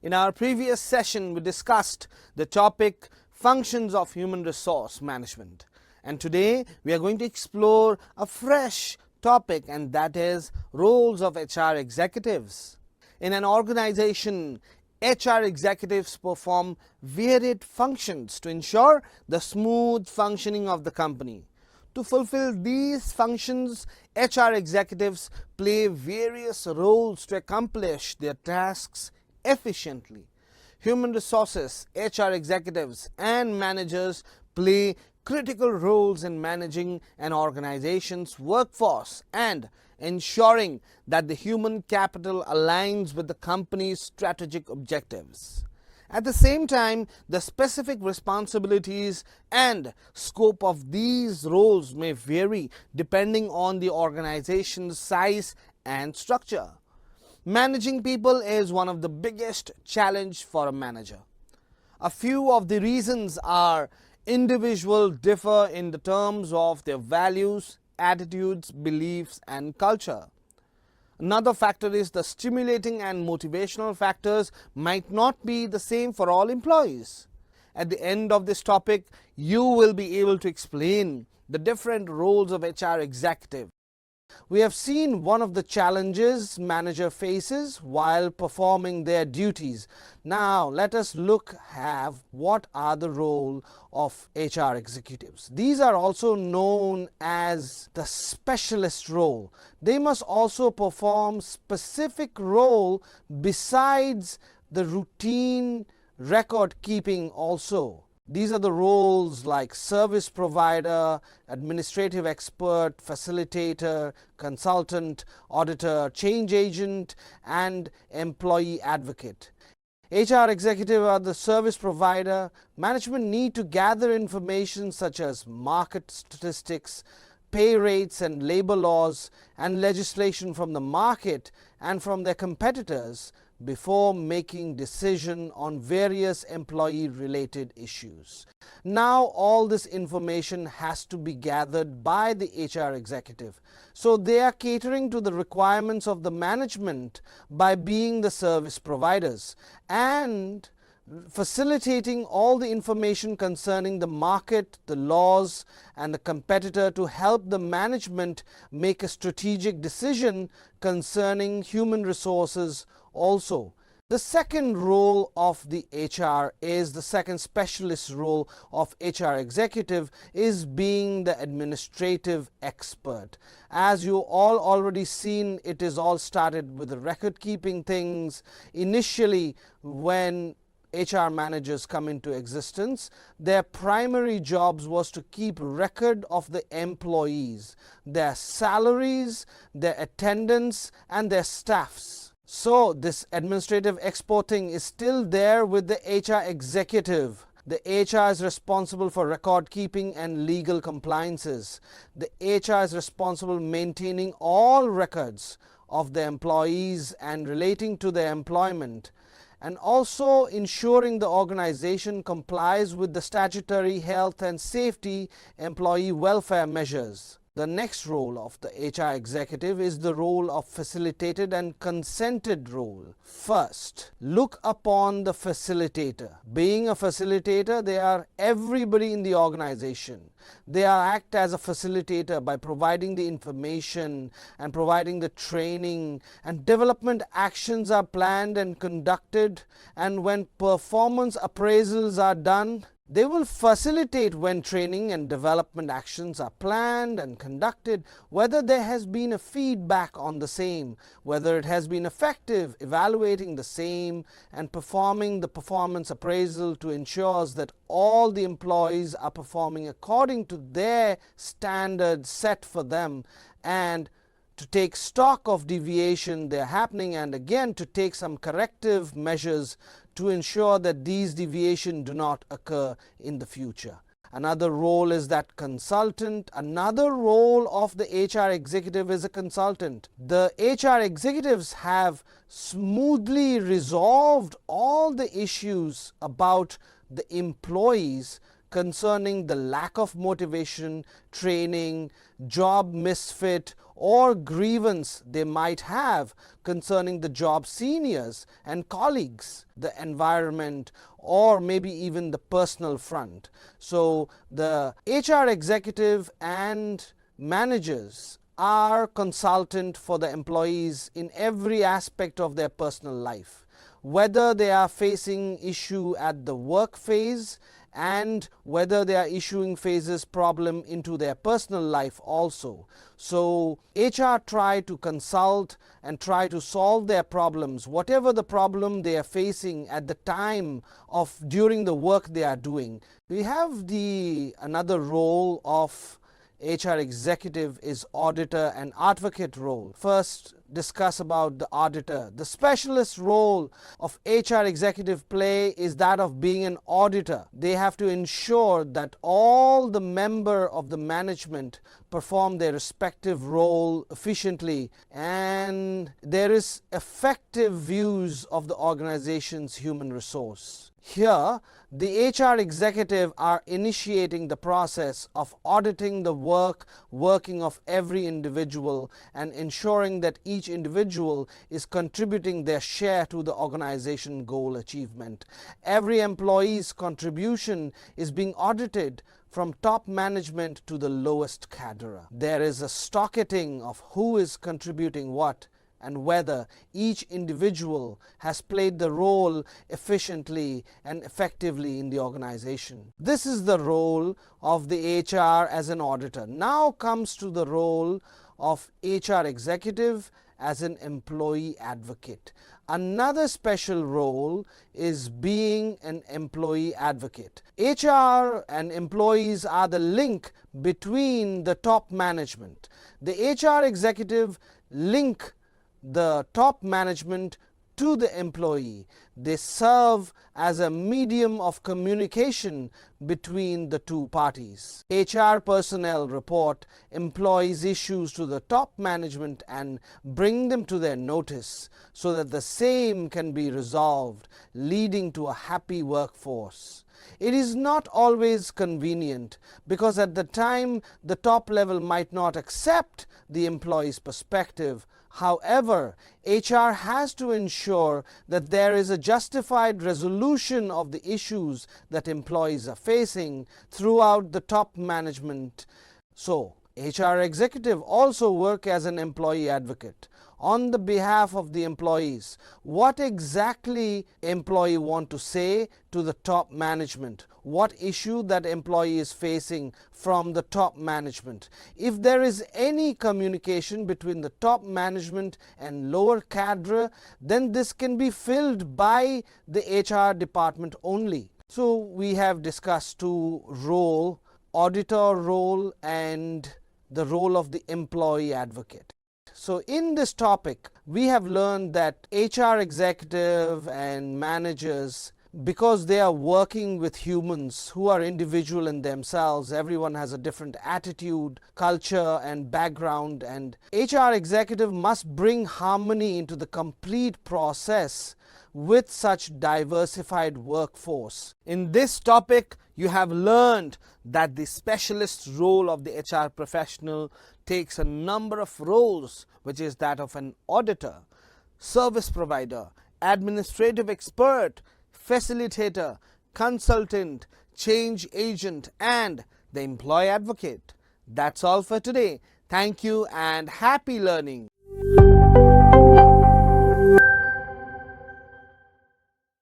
In our previous session, we discussed the topic functions of human resource management. And today we are going to explore a fresh topic, and that is roles of HR executives. In an organization, HR executives perform varied functions to ensure the smooth functioning of the company. To fulfill these functions, HR executives play various roles to accomplish their tasks efficiently. Human resources, HR executives, and managers play critical roles in managing an organization's workforce and ensuring that the human capital aligns with the company's strategic objectives. At the same time, the specific responsibilities and scope of these roles may vary depending on the organization's size and structure. Managing people is one of the biggest challenges for a manager. A few of the reasons are: individuals differ in the terms of their values, attitudes, beliefs, and culture. Another factor is the stimulating and motivational factors might not be the same for all employees. At the end of this topic, you will be able to explain the different roles of HR executive. We have seen one of the challenges manager faces while performing their duties. Now let us look at what are the role of HR executives. These are also known as the specialist role. They must also perform specific role besides the routine record keeping also. These are the roles like service provider, administrative expert, facilitator, consultant, auditor, change agent, and employee advocate. HR executive are the service provider. Management need to gather information such as market statistics, pay rates and labor laws, and legislation from the market and from their competitors before making decision on various employee-related issues. Now all this information has to be gathered by the HR executive. So they are catering to the requirements of the management by being the service providers and facilitating all the information concerning the market, the laws, and the competitor to help the management make a strategic decision concerning human resources also. The second role of the HR is the second specialist role of HR executive is being the administrative expert. As you all already seen, it is all started with the record keeping things. Initially, when HR managers come into existence, their primary jobs was to keep record of the employees, their salaries, their attendance, and their staffs. So this administrative exporting is still there with the HR executive. The HR is responsible for record keeping and legal compliances. The HR is responsible maintaining all records of the employees and relating to their employment, and also ensuring the organization complies with the statutory health and safety employee welfare measures. The next role of the HR executive is the role of facilitated and consented role. First, look upon the facilitator. Being a facilitator, they are everybody in the organization. They act as a facilitator by providing the information and providing the training, and development actions are planned and conducted, and when performance appraisals are done, they will facilitate when training and development actions are planned and conducted, whether there has been a feedback on the same, whether it has been effective, evaluating the same, and performing the performance appraisal to ensure that all the employees are performing according to their standards set for them, and to take stock of deviation they're happening, and again to take some corrective measures to ensure that these deviations do not occur in the future. Another role is that consultant. Another role of the HR executive is a consultant. The HR executives have smoothly resolved all the issues about the employees concerning the lack of motivation, training, job misfit, or grievance they might have concerning the job seniors and colleagues, the environment, or maybe even the personal front. So the HR executive and managers are consultant for the employees in every aspect of their personal life, whether they are facing issue at the work phase and whether they are issuing phases problem into their personal life also. So HR try to consult and try to solve their problems, whatever the problem they are facing at the time of during the work they are doing. We have another role of HR executive is auditor and advocate role. First, discuss about the auditor. The specialist role of HR executive play is that of being an auditor. They have to ensure that all the member of the management perform their respective role efficiently and there is effective views of the organization's human resource. Here, the HR executive are initiating the process of auditing the working of every individual and ensuring that each individual is contributing their share to the organization goal achievement. Every employee's contribution is being audited from top management to the lowest cadre. There is a stocketing of who is contributing what and whether each individual has played the role efficiently and effectively in the organization. This is the role of the HR as an auditor. Now comes to the role of HR executive as an employee advocate. Another special role is being an employee advocate. HR and employees are the link between the top management. The HR executive link the top management to the employee. They serve as a medium of communication between the two parties. HR personnel report employees' issues to the top management and bring them to their notice so that the same can be resolved, leading to a happy workforce. It is not always convenient because at the time the top level might not accept the employee's perspective. However, HR has to ensure that there is a justified resolution of the issues that employees are facing throughout the top management. So, HR executive also work as an employee advocate on the behalf of the employees. What exactly employee want to say to the top management? What issue that employee is facing from the top management? If there is any communication between the top management and lower cadre, then this can be filled by the HR department only. So we have discussed two roles, auditor role and the role of the employee advocate. So in this topic, we have learned that HR executive and managers, because they are working with humans who are individual in themselves, everyone has a different attitude, culture and background, and HR executive must bring harmony into the complete process with such diversified workforce. In this topic, you have learned that the specialist role of the HR professional takes a number of roles, which is that of an auditor, service provider, administrative expert, facilitator, consultant, change agent, and the employee advocate. That's all for today. Thank you and happy learning.